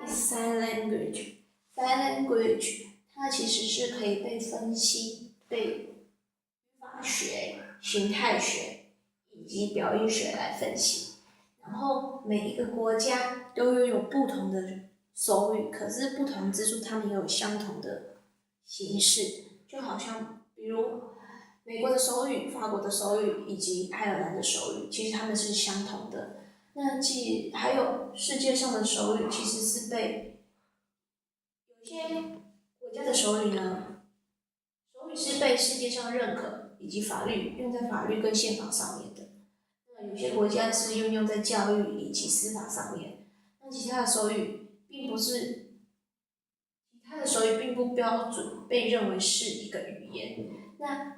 Sign language， sign language 它其实是可以被分析、被语法学、形态学以及表意学来分析。然后每一个国家都拥有不同的手语，可是不同之处，它们也有相同的形式。就好像比如美国的手语、法国的手语以及爱尔兰的手语，其实它们是相同的。那还有世界上的手语，其实是被有些国家的手语呢，手语是被世界上认可以及法律用在法律跟宪法上面的。那有些国家是运用在教育以及司法上面。那其他的手语并不标准，被认为是一个语言。那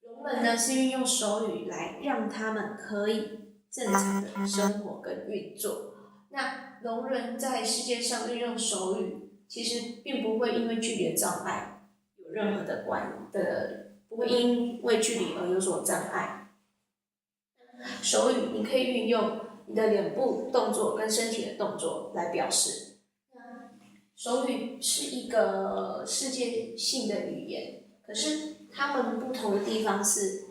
聋人呢是运用手语来让他们可以正常的生活跟运作。那聋人在世界上运用手语，其实并不会因为距离的障碍有任何的不会因为距离而有所障碍。手语你可以运用你的脸部动作跟身体的动作来表示。手语是一个世界性的语言，可是它们不同的地方是，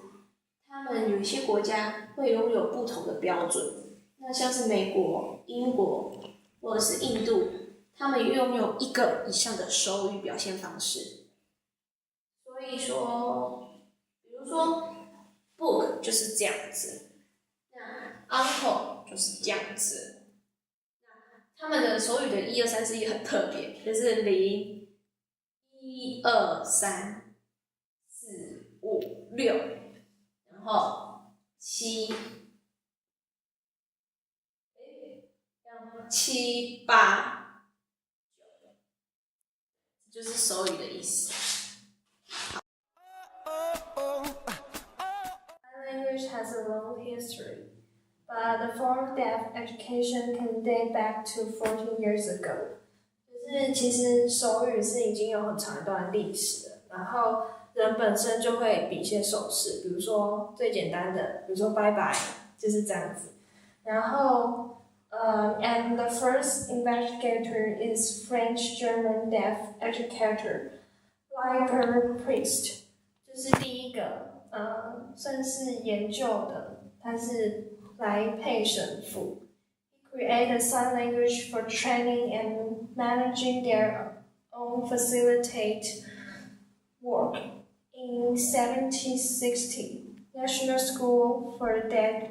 他们有一些国家会拥有不同的标准。那像是美国、英国或者是印度，他们拥有一个以上的手语表现方式。所以说，比如说 book 就是这样子，那 uncle 就是这样子。他们的手语的1、2、3、4也很特别，就是0、1、2、3、4、5、6，然后7、7、8、9，这就是手语的意思。Language has a long history, but the form of deaf education can date back to 14 years ago. 就是其实手语是已经有很长一段历史了，然后人本身就会比一些手势，比如说最简单的，比如说拜拜，就是这样子。然后and the first investigator is French-German deaf educator, like a priest. 就是第一个算是研究的，他是来配神父。He created a sign language for training and managing their own facilitate work. In 1760, National School for the Deaf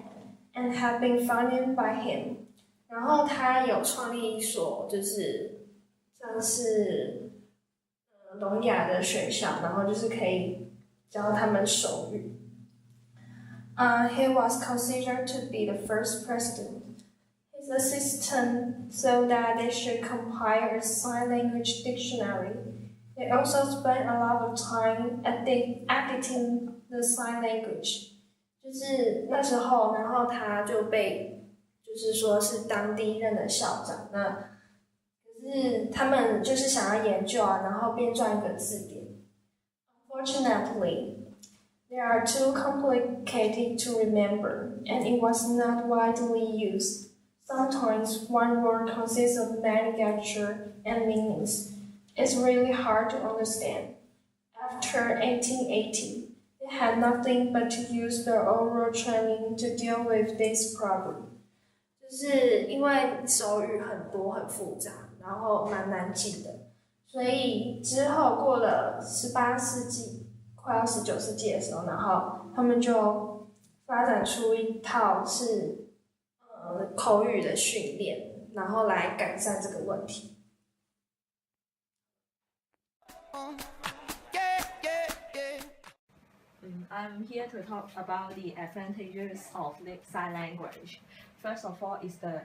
and have been founded by him. 然后他有创立一所就是像是聋哑的学校，然后就是可以教他们手语。He was considered to be the first president. His assistant thought that they should compile a sign language dictionary. They also spent a lot of time editing the sign language. 就是那时候，然后他就被就是说是当第一任的校长。那可是他们就是想要研究啊，然后编撰一个字典。Unfortunately, they are too complicated to remember, and it was not widely used. Sometimes one word consists of many gestures and meanings. It's really hard to understand. After 1880, they had nothing but to use their oral training to deal with this problem. 就是因为手语很多很复杂，然后蛮难记的，所以之后过了18世纪，快要19世纪的时候，然后他们就发展出一套是口语的训练，然后来改善这个问题。I'm here to talk about the advantages of sign language. First of all, is the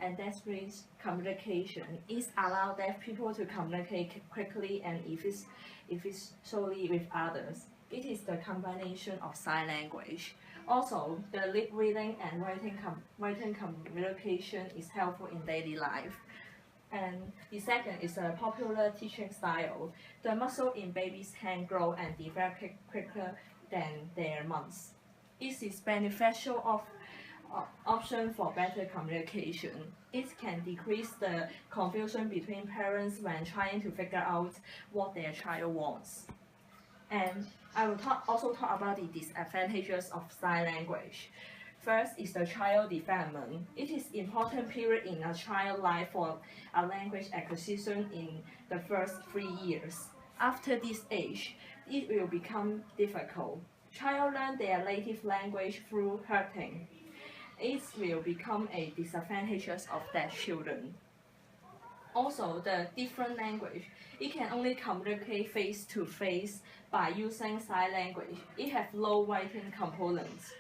ambidextrous communication. It allows deaf people to communicate quickly and efficiently with others. It is the combination of sign language. Also, the lip reading and writing communication is helpful in daily life. And the second is a popular teaching style. The muscle in babies' hand grow and develop quicker than their months. It is beneficial option for better communication. It can decrease the confusion between parents when trying to figure out what their child wants. And I will also talk about the disadvantages of sign language. First is the child development. It is important period in a child's life for a language acquisition in the first 3 years. After this age, it will become difficult. Child learn their native language through hurting. It will become a disadvantage of that children. Also, the different language, it can only communicate face to face by using sign language. It has low writing components.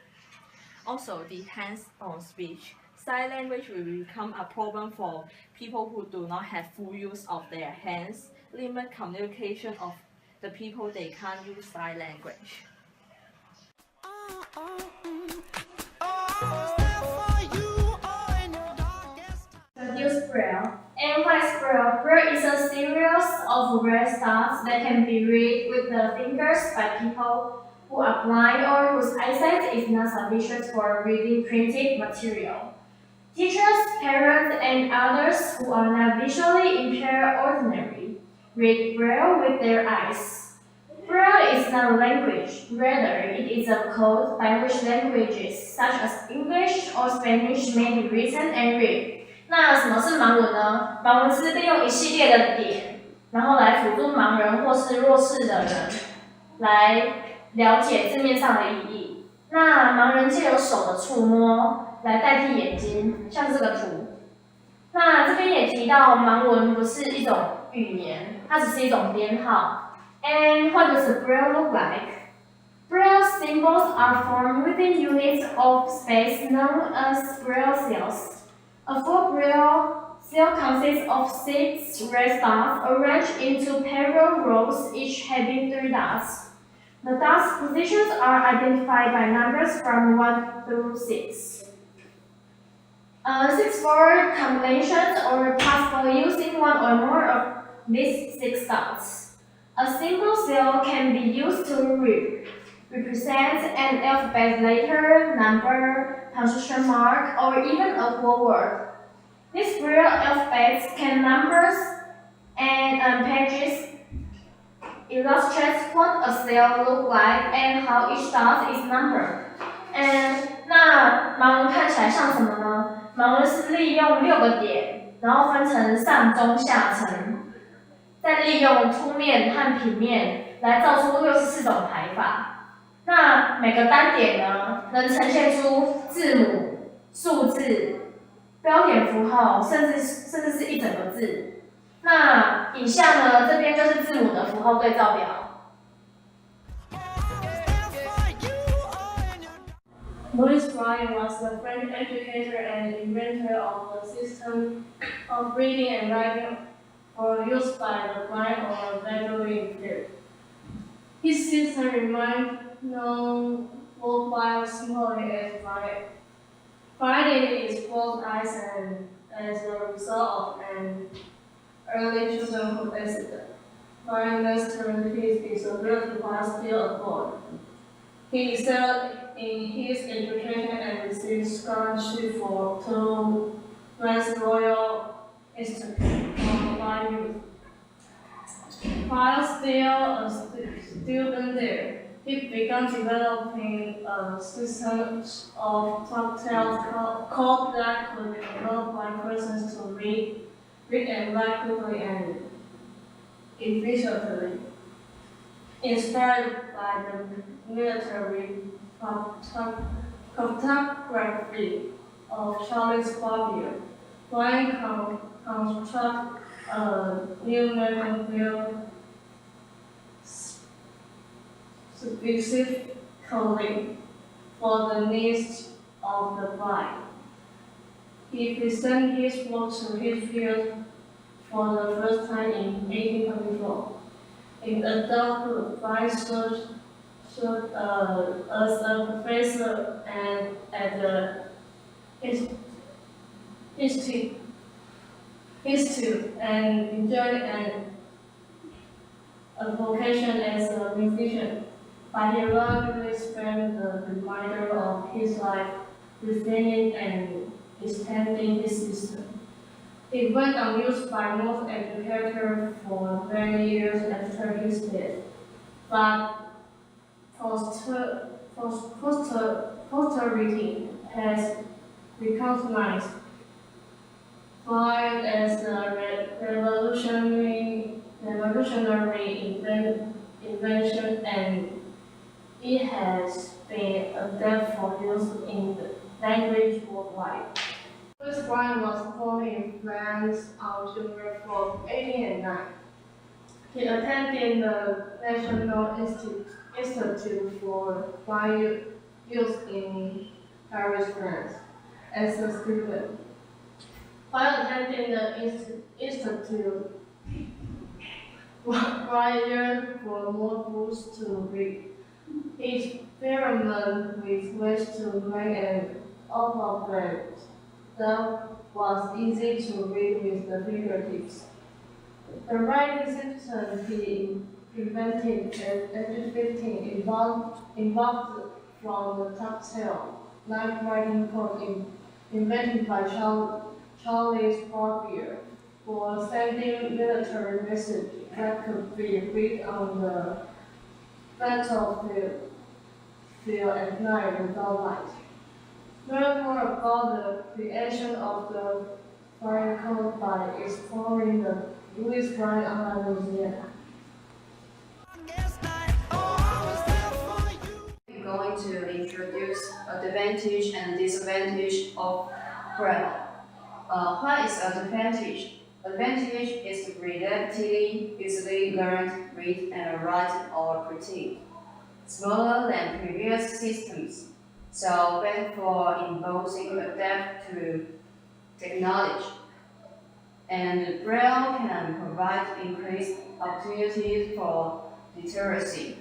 Also, the hands-on speech. Sign language will become a problem for people who do not have full use of their hands, limit communication of the people they can't use sign language. Introduce Braille. And what is Braille? Braille is a series of rare stuff that can be read with the fingers by people who are blind or whose eyesight is not sufficient for reading printed material. Teachers, parents, and others who are not visually impaired ordinarily read Braille with their eyes. Braille is not a language, rather it is a code by which languages such as English or Spanish may be written and read. 那什么是盲文呢？盲文是利用一系列的点，然后来辅助盲人或是弱势的人来了解字面上的意义。那盲人借由手的触摸来代替眼睛，像这个图。那这边也提到，盲文不是一种语言，它只是一种编号。And what does the Braille look like? Braille symbols are formed within units of space known as Braille cells. A full Braille cell consists of 6 red dots arranged into parallel rows, each having 3 dots. The dots' positions are identified by numbers from 1 through 6. 6 word combinations are possible using one or more of these 6 dots. A single cell can be used to represent an alphabet letter, number, punctuation mark, or even a whole word. These Braille alphabets can numbers and pages illustrate what a cell looks like and how each dot is numbered. 那盲文看起来像什么呢？盲文是利用6个点，然后分成上中下层，再利用凸面和平面来造出64种排法。那每个单点呢，能呈现出字母、数字、标点符号，甚至是一整个字。那以下呢，这边就是字母的符号对照表。Louis Braille was the French educator and inventor of the system of reading and writing for use by the blind or visually impaired. His system remained known worldwide simply as Braille. Braille is both eyes and as a result of an early childhood accident. Braille mastered his disability while still a boy. He excelled in his education and received scholarship to France Royal Institute for Blind Youth. While still a student there, he began developing a system of tactile code that could enable blind persons to read and write quickly and efficiently. Inspired by the military cartography of Charles Babbage, Braille constructed a new method specifically for the needs of the blind. He presented his work to his peers for the first time in 1824. In adulthood, Braille served as a professor and at the institute and enjoyed a vocation as a musician. but he lovingly spared the reminder of his life, refining and extending his system. It went unused by most educators for many years after his death, but posterity has recognized Flight as a revolutionary invention, and it has been adapted for use in language worldwide. Louis Braille was born in France on January 4, 1809. He attended the National Institute for Braille use in Paris, France, as a student. While attending the institute, Braille for more books to read. He experimented with ways to make an alphabet that was easy to read with the fingertips. The writing system he invented at age 15 evolved from the tactile knife writing code invented by Charles Babbage for sending military messages that could be read on the battlefield at night without light. Learn more about the creation of the Braille code by exploring the Louis Braille Online Museum. I'm going to introduce advantage and disadvantage of Braille. What is advantage? Advantage is relatively easily learned, read, and write or printed. Smaller than previous systems, so better for imposing adapt to technology. And Braille can provide increased opportunities for literacy.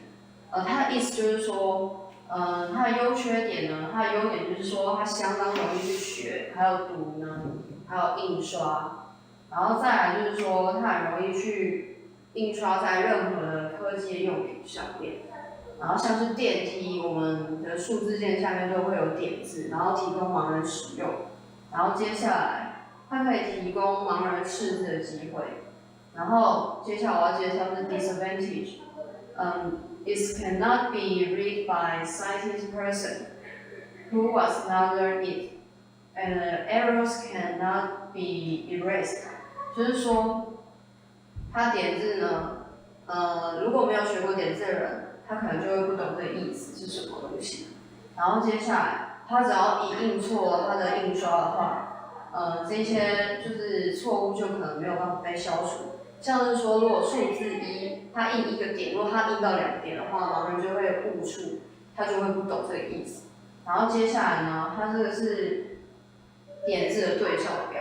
它的意思就是说，它的优缺点呢，它的优点就是说它相当容易去学，还有读呢，还有印刷，然后再来就是说它很容易去印刷在任何的科技用品上面，然后像是电梯，我们的数字键下面都会有点字，然后提供盲人使用，然后接下来它可以提供盲人识字的机会，然后接下来我要介绍是 disadvantage，it cannot be read by sighted person who was not learned it, and errors cannot be erased。就是说，他点字呢，如果没有学过点字的人，他可能就会不懂这个意思是什么东西。然后接下来，他只要一印错他的印刷的话，这些就是错误就可能没有办法被消除。像是说，如果数字一，他印一个点，如果他印到2点的话，盲人就会误触，他就会不懂这个意思。然后接下来呢，它这个是点字的对照表，